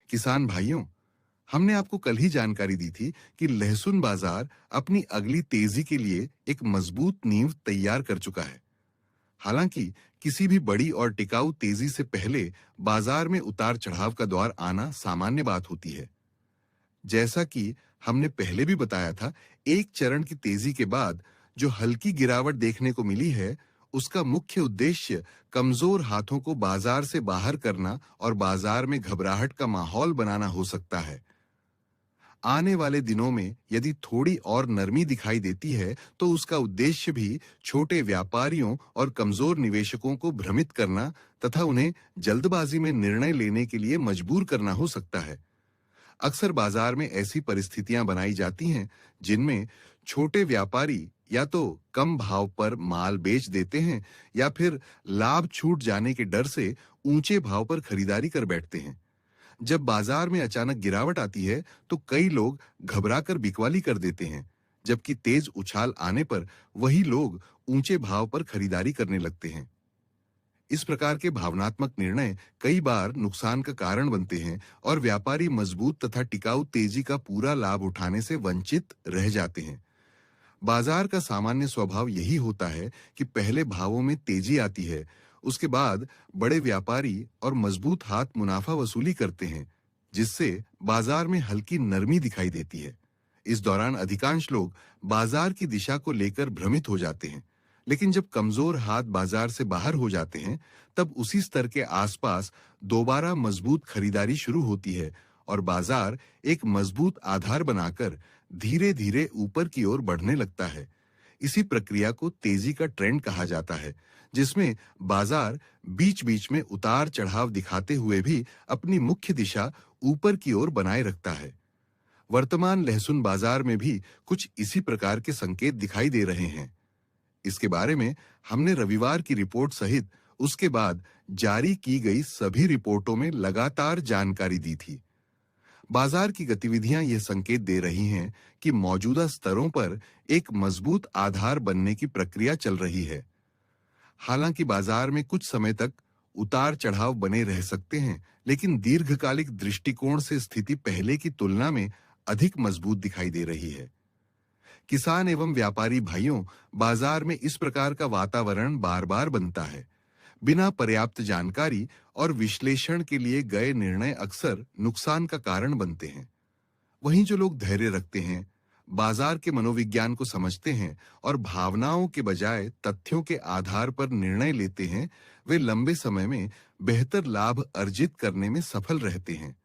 किसान भाइयों, हमने आपको कल ही जानकारी दी थी कि लहसुन बाजार अपनी अगली तेजी के लिए एक मजबूत नींव तैयार कर चुका है। हालांकि किसी भी बड़ी और टिकाऊ तेजी से पहले बाजार में उतार चढ़ाव का दौर आना सामान्य बात होती है। जैसा कि हमने पहले भी बताया था, एक चरण की तेजी के बाद जो हल्की गिरावट देखने को मिली है, उसका मुख्य उद्देश्य कमजोर हाथों को बाजार से बाहर करना और बाजार में घबराहट का माहौल बनाना हो सकता है। आने वाले दिनों में यदि थोड़ी और नरमी दिखाई देती है, तो उसका उद्देश्य भी छोटे व्यापारियों और कमजोर निवेशकों को भ्रमित करना तथा उन्हें जल्दबाजी में निर्णय लेने के लिए मजबूर करना हो सकता है। अक्सर बाजार में ऐसी परिस्थितियां बनाई जाती हैं जिनमें छोटे व्यापारी या तो कम भाव पर माल बेच देते हैं या फिर लाभ छूट जाने के डर से ऊंचे भाव पर खरीदारी कर बैठते हैं। जब बाजार में अचानक गिरावट आती है, तो कई लोग घबराकर बिकवाली कर देते हैं, जबकि तेज उछाल आने पर वही लोग ऊंचे भाव पर खरीदारी करने लगते हैं। इस प्रकार के भावनात्मक निर्णय कई बार नुकसान का कारण बनते हैं और व्यापारी मजबूत तथा टिकाऊ तेजी का पूरा लाभ उठाने से वंचित रह जाते हैं। बाजार का सामान्य स्वभाव यही होता है कि पहले भावों में तेजी आती है, उसके बाद बड़े व्यापारी और मजबूत हाथ मुनाफा वसूली करते हैं, जिससे बाजार में हल्की नरमी दिखाई देती है। इस दौरान अधिकांश लोग बाजार की दिशा को लेकर भ्रमित हो जाते हैं, लेकिन जब कमजोर हाथ बाजार से बाहर हो जाते हैं, तब उसी स्तर के आसपास दोबारा मजबूत खरीदारी शुरू होती है और बाजार एक मजबूत आधार बनाकर धीरे-धीरे ऊपर की ओर बढ़ने लगता है। इसी प्रक्रिया को तेजी का ट्रेंड कहा जाता है, जिसमें बाजार बीच-बीच में उतार चढ़ाव दिखाते हुए भी अपनी मुख्य दिशा ऊपर की ओर बनाए रखता है। वर्तमान लहसुन बाजार में भी कुछ इसी प्रकार के संकेत दिखाई दे रहे हैं। इसके बारे में हमने रविवार की रिपोर्ट सहित उसके बाद जारी की गई सभी रिपोर्टों में लगातार जानकारी दी थी। बाजार की गतिविधियां ये संकेत दे रही हैं कि मौजूदा स्तरों पर एक मजबूत आधार बनने की प्रक्रिया चल रही है। हालांकि बाजार में कुछ समय तक उतार चढ़ाव बने रह सकते हैं, लेकिन दीर्घकालिक दृष्टिकोण से स्थिति पहले की तुलना में अधिक मजबूत दिखाई दे रही है। किसान एवं व्यापारी भाइयों, बाजार में इस प्रकार का वातावरण बार-बार बनता है। बिना पर्याप्त जानकारी और विश्लेषण के लिए गए निर्णय अक्सर नुकसान का कारण बनते हैं। वहीं जो लोग धैर्य रखते हैं, बाजार के मनोविज्ञान को समझते हैं और भावनाओं के बजाय तथ्यों के आधार पर निर्णय लेते हैं, वे लंबे समय में बेहतर लाभ अर्जित करने में सफल रहते हैं।